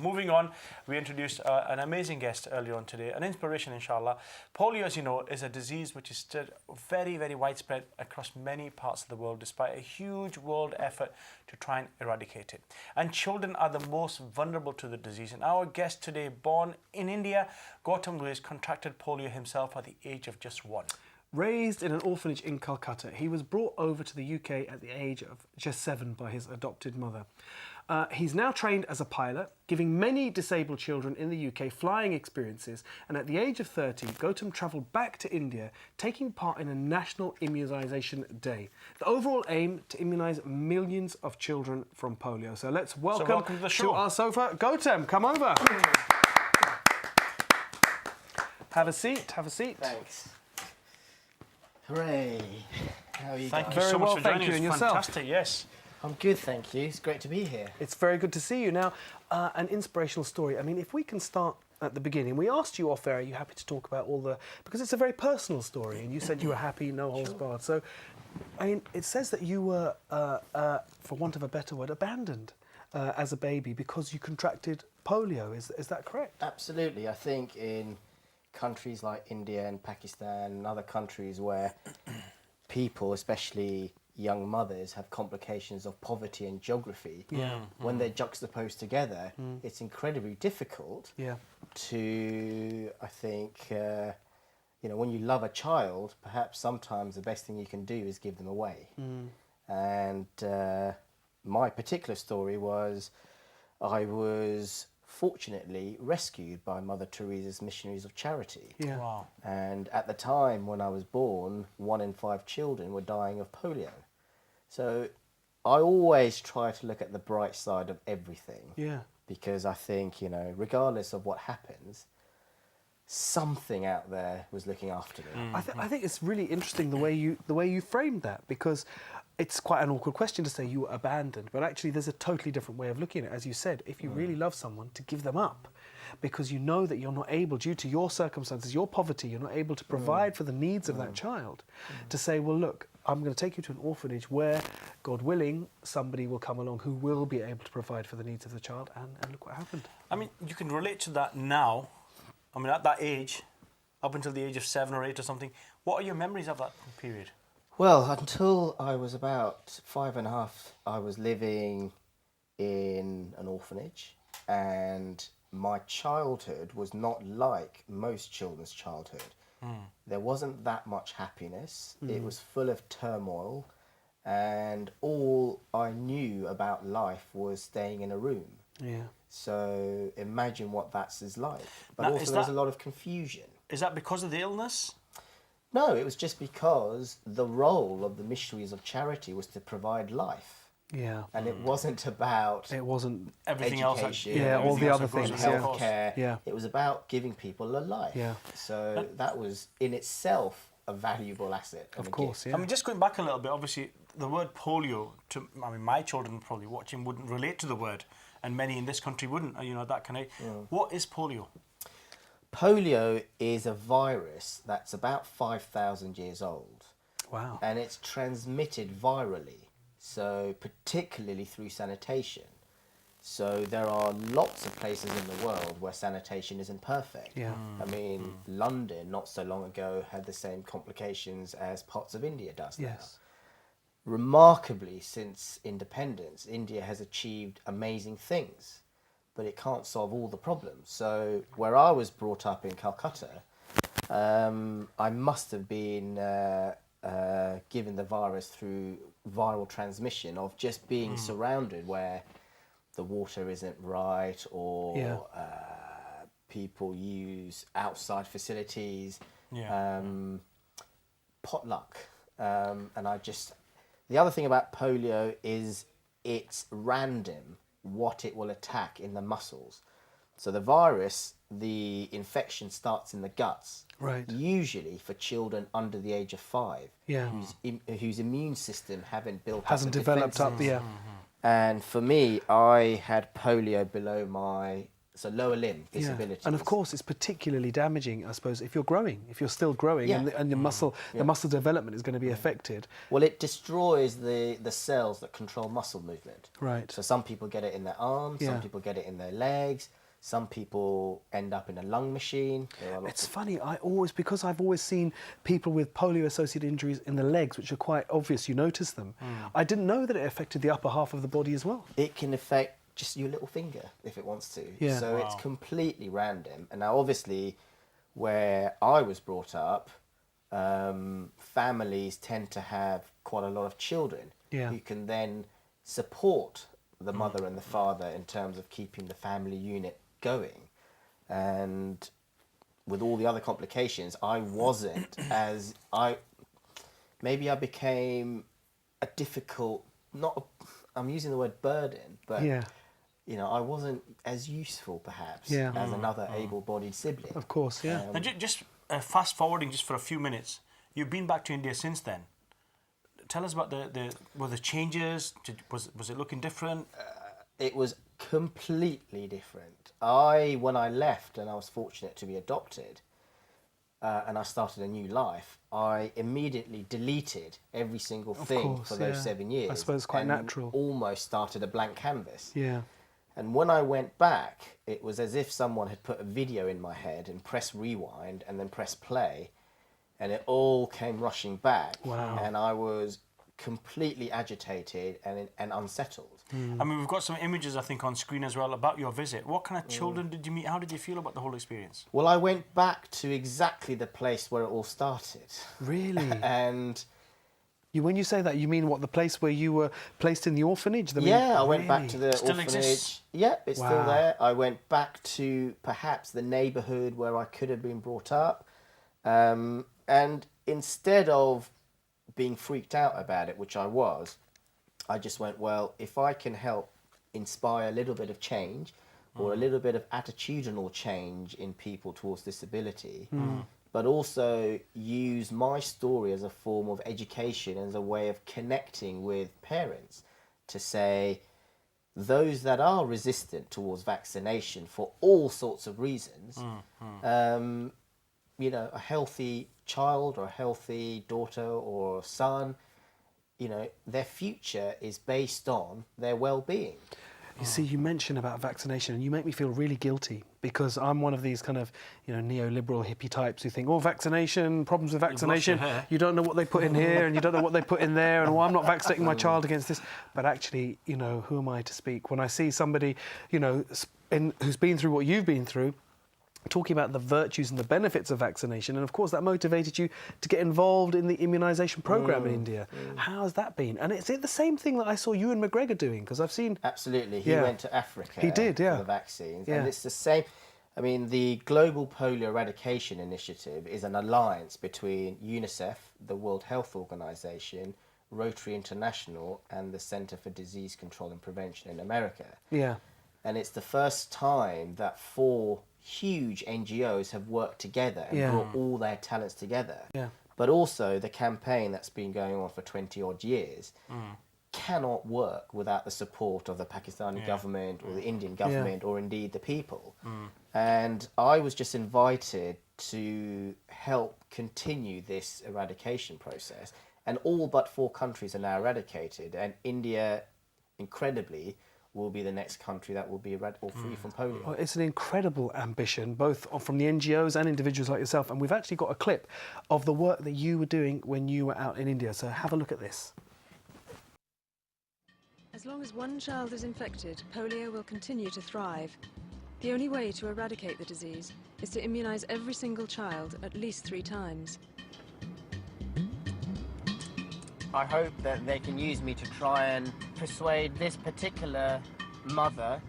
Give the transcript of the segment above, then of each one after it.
moving on, we introduced an amazing guest earlier on today, an inspiration, inshallah. Polio, as you know, is a disease which is still very, very widespread across many parts of the world, despite a huge world effort to try and eradicate it. And children are the most vulnerable to the disease. And our guest today, born in India, Gautam Lewis, contracted polio himself at the age of just 1. Raised in an orphanage in Calcutta, he was brought over to the UK at the age of just 7 by his adopted mother. He's now trained as a pilot, giving many disabled children in the UK flying experiences, and at the age of 30, Gautam travelled back to India, taking part in a national immunisation day. The overall aim to immunise millions of children from polio. So let's welcome to the show. our sofa. Gautam, come over. Have a seat, have a seat. Thanks. Hooray. How are you Thank guys? you so Very much well, for thank joining you, us. and yourself? Fantastic, yes. I'm good, thank you. It's great to be here. It's very good to see you. Now, an inspirational story. I mean, if we can start at the beginning. We asked you off air, are you happy to talk about all the... Because it's a very personal story, and you said you were happy, no holds barred. So, I mean, it says that you were, for want of a better word, abandoned as a baby because you contracted polio. Is that correct? Absolutely. I think in countries like India and Pakistan and other countries where people, especially young mothers, have complications of poverty and geography, when they're juxtaposed together, it's incredibly difficult to, I think, you know, when you love a child, perhaps sometimes the best thing you can do is give them away. And my particular story was, I was fortunately rescued by Mother Teresa's Missionaries of Charity. Wow. And at the time when I was born, 1 in 5 children were dying of polio. So I always try to look at the bright side of everything. Because I think, you know, regardless of what happens, something out there was looking after me. I think it's really interesting the way you framed that, because it's quite an awkward question to say you were abandoned, but actually there's a totally different way of looking at it. As you said, if you really love someone, to give them up, because you know that you're not able, due to your circumstances, your poverty, you're not able to provide for the needs of that child, to say, well, look, I'm going to take you to an orphanage where, God willing, somebody will come along who will be able to provide for the needs of the child, and look what happened. I mean, you can relate to that now. I mean, at that age, up until the age of 7 or 8 or something, what are your memories of that period? Well, until I was about 5.5, I was living in an orphanage, and my childhood was not like most children's childhood. There wasn't that much happiness. It was full of turmoil, and all I knew about life was staying in a room. So imagine what that's like. But now, also there was a lot of confusion. Is that because of the illness? No, it was just because the role of the Missionaries of Charity was to provide life. And it wasn't about Everything education, else. all the other things. healthcare. It was about giving people a life. So that was in itself a valuable asset. Of course, I mean, just going back a little bit, obviously, the word polio, I mean, my children probably watching wouldn't relate to the word, and many in this country wouldn't, you know, that kind of... What is polio? Polio is a virus that's about 5,000 years old. Wow. And it's transmitted virally, so particularly through sanitation. So there are lots of places in the world where sanitation isn't perfect. I mean, London, not so long ago, had the same complications as parts of India does now. Remarkably, since independence, India has achieved amazing things, but it can't solve all the problems. So where I was brought up in Calcutta, I must have been given the virus through viral transmission of just being surrounded where the water isn't right, or people use outside facilities, potluck. And the other thing about polio is it's random what it will attack in the muscles. So the virus, the infection starts in the guts. Usually for children under the age of 5, whose immune system hasn't developed up. And for me, I had polio below my so lower limb Yeah. disabilities. And of course, it's particularly damaging, I suppose, if you're growing, if you're still growing, Yeah. and the muscle, the muscle development is going to be affected. Well, it destroys the cells that control muscle movement. Right. So some people get it in their arms, Yeah. some people get it in their legs, some people end up in a lung machine. There are lots It's of funny, because I've always seen people with polio-associated injuries in the legs, which are quite obvious, you notice them. I didn't know that it affected the upper half of the body as well. It can affect just your little finger if it wants to. Yeah. So it's completely random. And now obviously where I was brought up, families tend to have quite a lot of children who can then support the mother and the father in terms of keeping the family unit going. And with all the other complications, I wasn't as maybe I became a difficult, I'm using the word burden, but you know, I wasn't as useful perhaps as another able-bodied sibling. Of course, yeah. Now, just fast forwarding just for a few minutes, you've been back to India since then. Tell us about were the changes? Was it looking different? It was completely different. When I left and I was fortunate to be adopted, and I started a new life, I immediately deleted every single thing for those 7 years. I suppose it's quite natural. Almost started a blank canvas. Yeah. And when I went back, it was as if someone had put a video in my head and pressed rewind and then pressed play, and it all came rushing back. Wow. And I was completely agitated and unsettled. I mean, we've got some images, I think, on screen as well about your visit. What kind of children did you meet? How did you feel about the whole experience? Well, I went back to exactly the place where it all started. Really? And when you say that, you mean what, the place where you were placed in the orphanage? I went back to the Still orphanage. exists? Yeah, it's still there. I went back to perhaps the neighbourhood where I could have been brought up. And instead of being freaked out about it, which I was, I just went, well, if I can help inspire a little bit of change or a little bit of attitudinal change in people towards disability, but also use my story as a form of education, as a way of connecting with parents to say, those that are resistant towards vaccination for all sorts of reasons, you know, a healthy child or a healthy daughter or son, you know, their future is based on their well-being. You see, you mention about vaccination, and you make me feel really guilty, because I'm one of these kind of, you know, neoliberal hippie types who think, oh, vaccination, problems with vaccination, you don't know what they put in here and you don't know what they put in there, and oh, I'm not vaccinating my child against this. But actually, you know, who am I to speak? When I see somebody, you know, who's been through what you've been through, talking about the virtues and the benefits of vaccination, and of course that motivated you to get involved in the immunisation programme in India. How has that been? And is it the same thing that I saw Ewan McGregor doing? Because I've seen... Absolutely. He went to Africa he did, for the vaccines. And it's the same... I mean, the Global Polio Eradication Initiative is an alliance between UNICEF, the World Health Organization, Rotary International, and the Centre for Disease Control and Prevention in America. Yeah. And it's the first time that 4 huge NGOs have worked together and brought all their talents together. Yeah. But also the campaign that's been going on for 20 odd years cannot work without the support of the Pakistani government or the Indian government or indeed the people. And I was just invited to help continue this eradication process. And all but 4 countries are now eradicated, and India, incredibly, will be the next country that will be free from polio. Well, it's an incredible ambition, both from the NGOs and individuals like yourself. And we've actually got a clip of the work that you were doing when you were out in India. So have a look at this. As long as one child is infected, polio will continue to thrive. The only way to eradicate the disease is to immunise every single child at least 3 times. I hope that they can use me to try and persuade this particular mother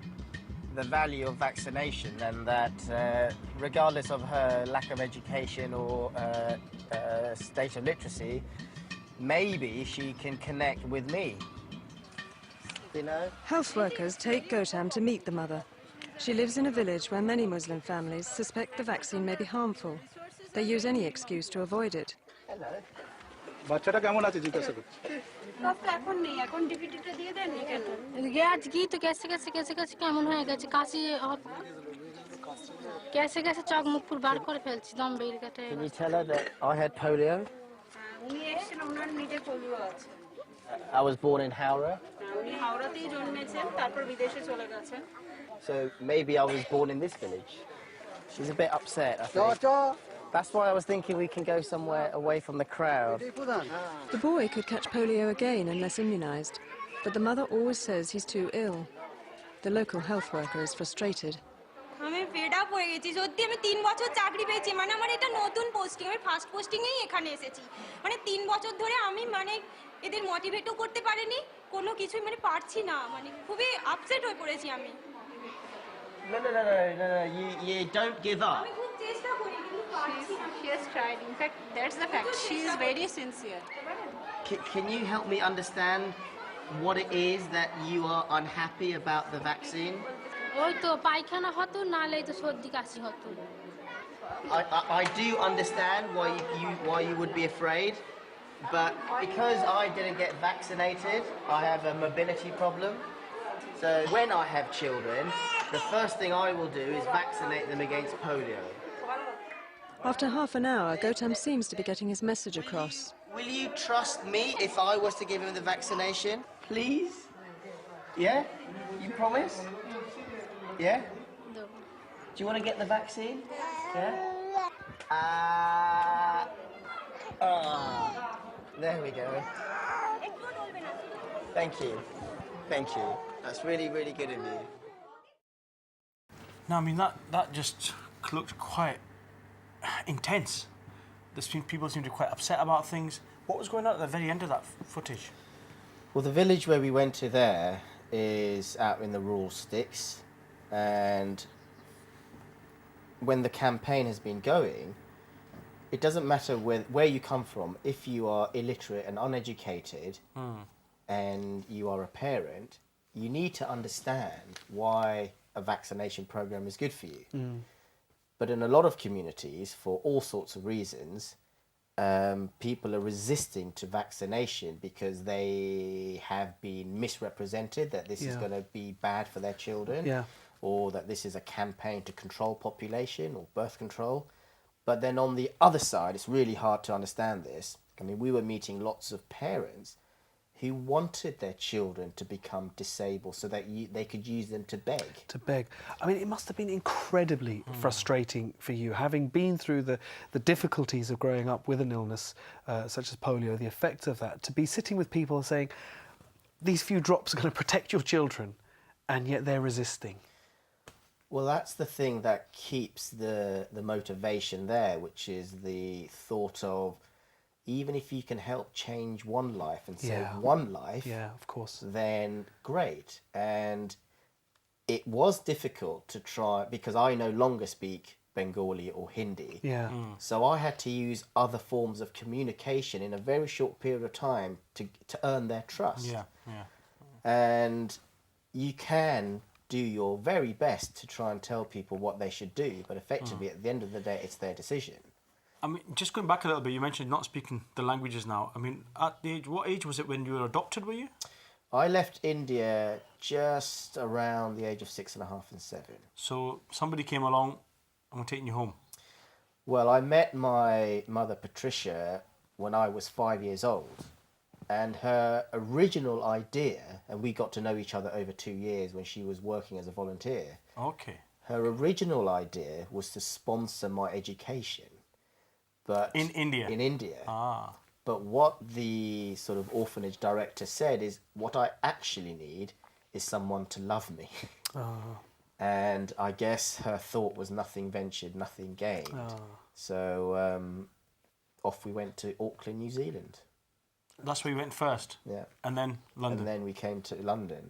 the value of vaccination, and that regardless of her lack of education or state of literacy, maybe she can connect with me. You know? Health workers take Gautam to meet the mother. She lives in a village where many Muslim families suspect the vaccine may be harmful. They use any excuse to avoid it. Hello. বাচ্চাটা কেমন আছে জিজ্ঞাসা করছি সব তো এখন নেই এখন ডিপিটিটা দিয়ে দেন কেন আজকেই তো গেছে কেমন হয়ে গেছে কাশি গ্যাসে গ্যাসে চোখ মুখ পুরো বার করে ফেলছি দম বের কেটে Can you tell her that I had polio? উনি এসেছেন ওনার নিজের পোলিও আছে I was born in Howrah, উনি হাওড়াতেই জন্মেছেন তারপর বিদেশে চলে গেছেন so maybe I was born in this village. She's a bit upset, I think. That's why I was thinking we can go somewhere away from the crowd. The boy could catch polio again unless immunised, but the mother always says he's too ill. The local health worker is frustrated. আমি fed up হয়ে গেছি সত্যি আমি 3 বছর চাকরি পেয়েছি মানে আমার এটা নতুন পোস্টিং আমি ফার্স্ট পোস্টিংয়েই এখানে এসেছি মানে 3 বছর ধরে আমি মানে এদের মোটিভেটও করতে পারিনি কোনো কিছুই মানে পারছি না মানে খুবই আপসেট হয়ে পড়েছি আমি No, you don't give up. আমি খুব চেষ্টা করি কিন্তু পারছি না she has tried in fact that's the fact she is very sincere Can you help me understand what it is that you are unhappy about the vaccine? ওই তো পায়খানা হতো নালে তো সর্দি কাশি হতো I do understand why you would be afraid, but because I didn't get vaccinated, I have a mobility problem. So when I have children, the first thing I will do is vaccinate them against polio. After half an hour, Gautam seems to be getting his message across. Will you trust me if I was to give him the vaccination? Please? Yeah? You promise? Yeah? Do you want to get the vaccine? Yeah? There we go. Thank you. Thank you. That's really, really good of you. No, I mean, that just looked quite intense. People seem to be quite upset about things. What was going on at the very end of that footage? Well, the village where we went to there is out in the rural sticks, and when the campaign has been going, it doesn't matter where you come from. If you are illiterate and uneducated and you are a parent, you need to understand why a vaccination program is good for you. But in a lot of communities, for all sorts of reasons, people are resisting to vaccination because they have been misrepresented that this is going to be bad for their children, or that this is a campaign to control population or birth control. But then on the other side, it's really hard to understand this. I mean, we were meeting lots of parents who wanted their children to become disabled so that they could use them to beg. To beg. I mean, it must have been incredibly frustrating for you, having been through the difficulties of growing up with an illness such as polio, the effects of that, to be sitting with people saying, these few drops are going to protect your children, and yet they're resisting. Well, that's the thing that keeps the motivation there, which is the thought of, even if you can help change one life and save one life, of course, then great. And it was difficult to try, because I no longer speak Bengali or Hindi. So I had to use other forms of communication in a very short period of time to earn their trust. And you can do your very best to try and tell people what they should do, but effectively at the end of the day, it's their decision. I mean, just going back a little bit, you mentioned not speaking the languages now. I mean, what age was it when you were adopted, were you? I left India just around the age of 6.5 and 7. So somebody came along and were taking you home? Well, I met my mother, Patricia, when I was 5 years old. And her original idea, and we got to know each other over 2 years when she was working as a volunteer. Okay. Her original idea was to sponsor my education. But in India? In India. But what the sort of orphanage director said is, what I actually need is someone to love me. And I guess her thought was nothing ventured, nothing gained. So off we went to Auckland, New Zealand. That's where you went first? Yeah. And then London? And then we came to London.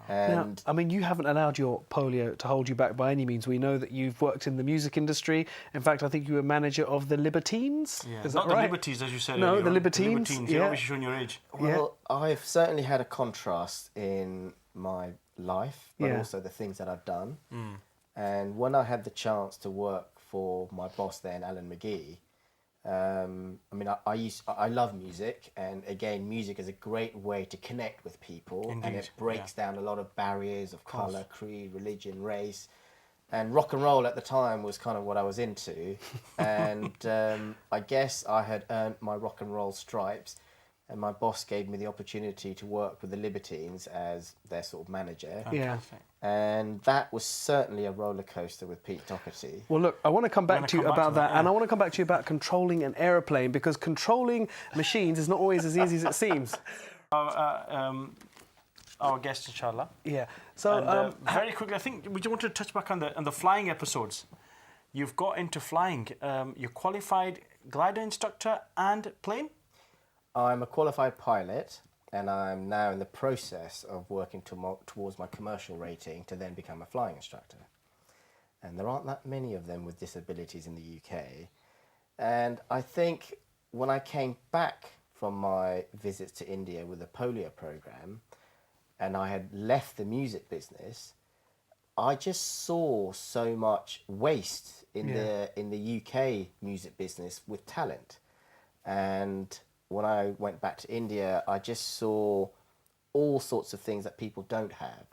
Now, I mean, you haven't allowed your polio to hold you back by any means. We know that you've worked in the music industry. In fact, I think you were manager of the Libertines. Yeah. Is that Not right? the Liberties, as you said No, earlier the on. Libertines. The Libertines. You're obviously showing your age. Well, I've certainly had a contrast in my life, but also the things that I've done. And when I had the chance to work for my boss then, Alan McGee, I mean, I love music, and again, music is a great way to connect with people. Indeed, and it breaks down a lot of barriers of colour, creed, religion, race. And rock and roll at the time was kind of what I was into. And I guess I had earned my rock and roll stripes. And my boss gave me the opportunity to work with the Libertines as their sort of manager. Fantastic. And that was certainly a roller coaster with Pete Doherty. Well, look, I want to come back to you about that, and I want to come back to you about controlling an aeroplane, because controlling machines is not always as easy as it seems. Our guest, inshallah. Yeah. So very quickly, I think we just wanted to touch back on the flying episodes. You've got into flying. You're qualified glider instructor and plane. I'm a qualified pilot, and I'm now in the process of working towards my commercial rating to then become a flying instructor. And there aren't that many of them with disabilities in the UK. And I think when I came back from my visits to India with the polio program, and I had left the music business, I just saw so much waste in the UK music business with talent. And when I went back to India, I just saw all sorts of things that people don't have.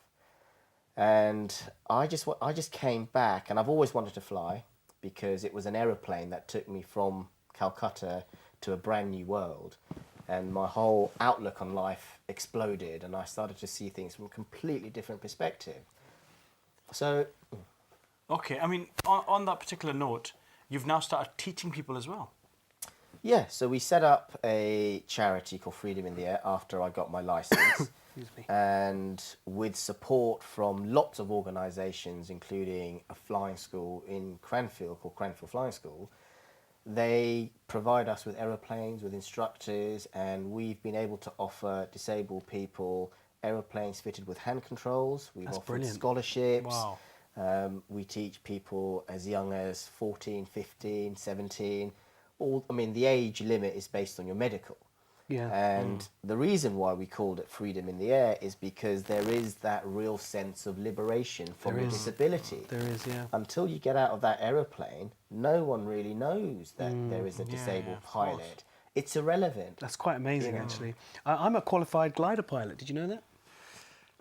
And I just came back, and I've always wanted to fly, because it was an aeroplane that took me from Calcutta to a brand new world. And my whole outlook on life exploded, and I started to see things from a completely different perspective. So... Okay, I mean, on that particular note, you've now started teaching people as well. Yeah, so we set up a charity called Freedom in the Air after I got my license. And with support from lots of organisations, including a flying school in Cranfield called Cranfield Flying School, they provide us with aeroplanes, with instructors, and we've been able to offer disabled people aeroplanes fitted with hand controls. We've offered scholarships. Wow. We teach people as young as 14, 15, 17. The age limit is based on your medical. Yeah. And the reason why we called it Freedom in the Air is because there is that real sense of liberation from your disability. There is, yeah. Until you get out of that aeroplane, no one really knows that there is a disabled pilot. It's irrelevant. That's quite amazing, actually. I'm a qualified glider pilot. Did you know that?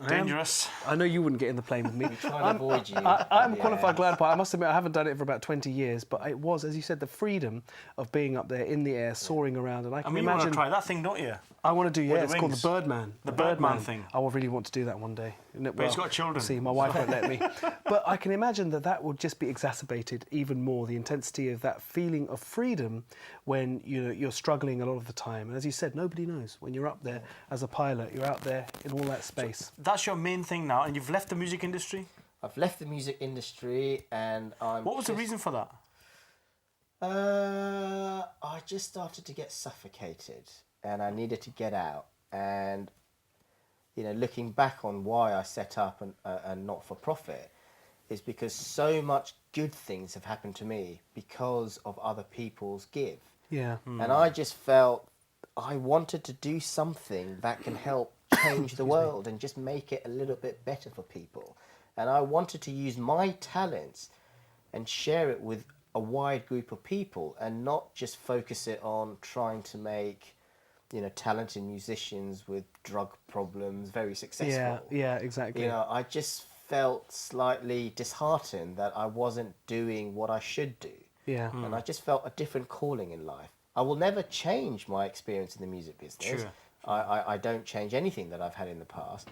Dangerous. I know you wouldn't get in the plane with me. We try to avoid you. I'm a qualified glider pilot. I must admit, I haven't done it for about 20 years, but it was, as you said, the freedom of being up there in the air, soaring around. And I can you imagine... want to try that thing, don't you? I want to do, With it's the called the wings. Birdman. The Birdman thing. I really want to do that one day. But it's got children. See, my wife won't let me. But I can imagine that would just be exacerbated even more, the intensity of that feeling of freedom when you're struggling a lot of the time. And as you said, nobody knows. When you're up there as a pilot, you're out there in all that space. So that's your main thing now, and you've left the music industry? I've left the music industry, and I'm... What was the reason for that? I just started to get suffocated, and I needed to get out. And looking back on why I set up a not-for-profit is because so much good things have happened to me because of other people's give. Yeah. And I just felt I wanted to do something that can help change the world and just make it a little bit better for people. And I wanted to use my talents and share it with a wide group of people, and not just focus it on trying to make talented musicians with drug problems very successful. Yeah, exactly. I just felt slightly disheartened that I wasn't doing what I should do. Yeah. And I just felt a different calling in life. I will never change my experience in the music business. Sure. I don't change anything that I've had in the past,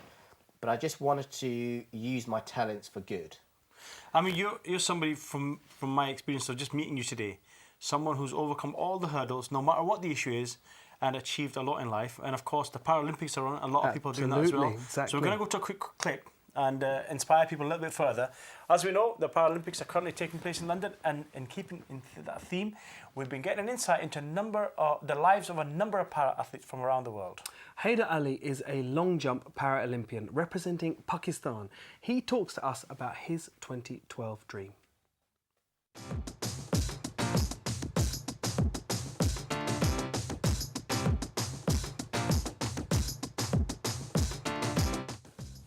but I just wanted to use my talents for good. I mean, you're somebody from my experience of just meeting you today, someone who's overcome all the hurdles, no matter what the issue is, and achieved a lot in life. And of course, the Paralympics are on. A lot of people are doing that as well. Exactly. So we're going to go to a quick clip and inspire people a little bit further. As we know, the Paralympics are currently taking place in London, and in keeping in that theme, we've been getting an insight into the lives of a number of para-athletes from around the world. Haider Ali is a long jump para-Olympian representing Pakistan. He talks to us about his 2012 dream.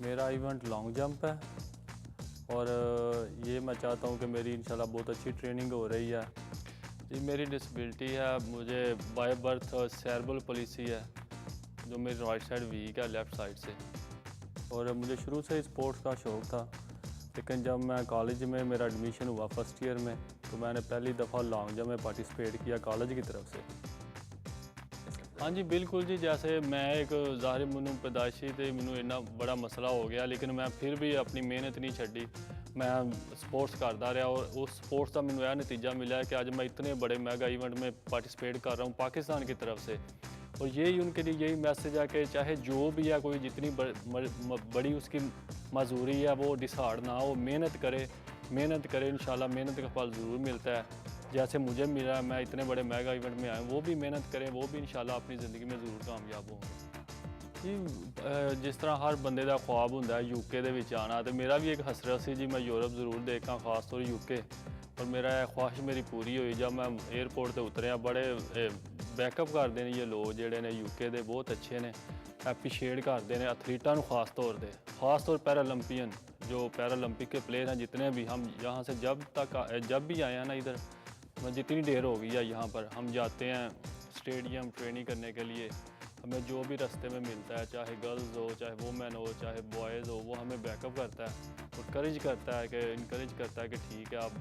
मेरा event long jump है और ये मैं चाहता हूँ कि मेरी इंशाल्लाह बहुत अच्छी ट्रेनिंग हो रही है। जी मेरी डिसेबिलिटी है, मुझे बाय बर्थ सेरेब्रल पॉलिसी है, जो मेरी राइट साइड वीक है लेफ़्ट साइड से। और मुझे शुरू से ही स्पोर्ट्स का शौक़ था। लेकिन जब मैं कॉलेज में मेरा एडमिशन हुआ फर्स्ट ईयर में तो मैंने पहली दफ़ा लॉन्ग जंप में पार्टिसिपेट किया कॉलेज की तरफ से। हाँ जी बिल्कुल जी, जैसे मैं एक ज़ाहिर मैनू पैदाइशी तो मैनू इन्ना बड़ा मसला हो गया लेकिन मैं फिर भी अपनी मेहनत नहीं छड्डी, मैं स्पोर्ट्स करता रहा और उस स्पोर्ट्स का मैनू यह नतीजा मिला है कि आज मैं इतने बड़े मेगा इवेंट में पार्टिसिपेट कर रहा हूँ पाकिस्तान की तरफ से। और यही उनके लिए यही मैसेज है कि चाहे जो भी है कोई जितनी बड़ी उसकी मजूरी है वो डिसहार्ड ना हो, मेहनत करे इंशाल्लाह मेहनत का फल ज़रूर मिलता है। जैसे मुझे मिला, मैं इतने बड़े मेगा इवेंट में आया, वो भी मेहनत करें, वो भी इंशाल्लाह अपनी ज़िंदगी में ज़रूर कामयाब होंगे जी। जिस तरह हर बंदे का ख्वाब होंदा है यूके दे विच आना, तो मेरा भी एक हसरत सी जी मैं यूरोप ज़रूर देखा, खास तौर यूके। और मेरा ख्वाहिश मेरी पूरी हुई जब मैं एयरपोर्ट पर उतरिया। बड़े बैकअप करते हैं ये लोग जेडे ने यूके दे, बहुत अच्छे ने, एप्रीशिएट करते हैं एथलीटा खास तौर पैरालंपियन जो पैरालंपिक के प्लेयर हैं जितने भी। हम यहाँ से जब भी आए हैं ना इधर, जितनी देर हो गई है यहाँ पर, हम जाते हैं स्टेडियम ट्रेनिंग करने के लिए। हमें जो भी रास्ते में मिलता है, चाहे गर्ल्स हो, चाहे वुमेन हो, चाहे बॉयज़ हो, वो हमें बैकअप करता है और इनकरेज करता है कि ठीक है आप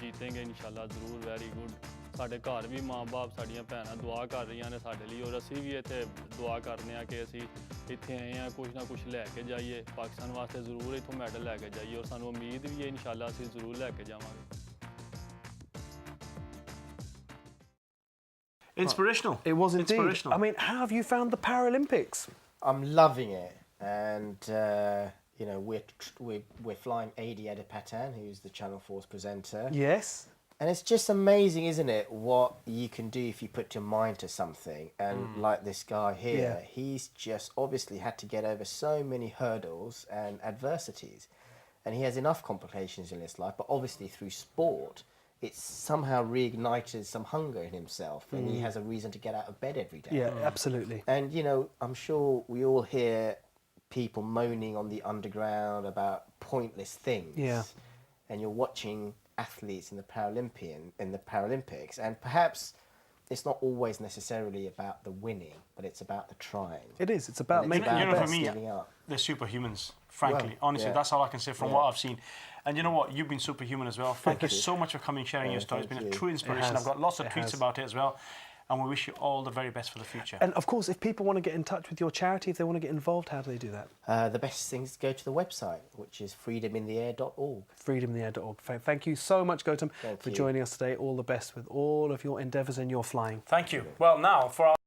जीतेंगे इंशाल्लाह ज़रूर, वेरी गुड। साढ़े घर भी माँ बाप साड़ियाँ भैनां दुआ कर रही ने साढ़े लिए और असी भी इत्थे दुआ करने कि असी इत्थे आए हैं कुछ ना कुछ लैके जाइए पाकिस्तान वास्ते, ज़रूर इत्थों मैडल लैके जाइए और सानू उम्मीद भी है इंशाल्लाह असी ज़रूर लैके जावांगे। Inspirational. It was indeed. Inspirational. I mean, how have you found the Paralympics? I'm loving it, and you know we're flying Adi Edipatan, who's the Channel 4's presenter. Yes. And it's just amazing, isn't it, what you can do if you put your mind to something. And like this guy here, he's just obviously had to get over so many hurdles and adversities. And he has enough complications in his life, but obviously through sport, it's somehow reignited some hunger in himself, and he has a reason to get out of bed every day. Yeah, absolutely. And, you know, I'm sure we all hear people moaning on the underground about pointless things. Yeah. And you're watching athletes in the Paralympics, and perhaps it's not always necessarily about the winning, but it's about the trying. It is. It's about making about you know, for the best. me, giving up. they're superhumans, frankly. Well, Honestly, yeah. that's all I can say from Yeah. what I've seen. And you know what? You've been superhuman as well. Thank you you. so much for coming, sharing your story. It's been a thank you. true inspiration. has. I've got lots of It tweets has. about it as well. And we wish you all the very best for the future. And of course, if people want to get in touch with your charity, if they want to get involved, how do they do that? The best thing is to go to the website, which is freedomintheair.org. freedomintheair.org. Thank you so much, Gautam, Thank for you. joining us today. All the best with all of your endeavours and your flying. Thank you. Well, now for our